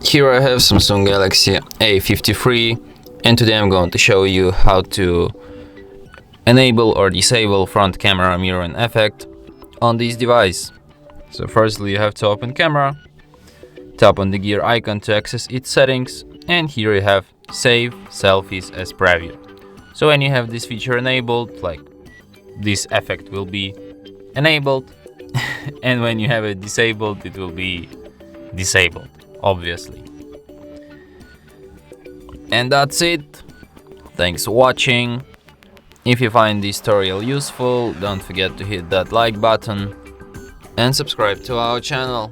Here I have Samsung Galaxy A53, and today I'm going to show you how to enable or disable front camera mirroring effect on this device. So firstly you have to open camera, tap on the gear icon to access its settings, and here you have save selfies as preview. So when you have this feature enabled, like, this effect will be enabled and when you have it disabled, it will be disabled, obviously. And that's it. Thanks for watching. If you find this tutorial useful, don't forget to hit that like button and subscribe to our channel.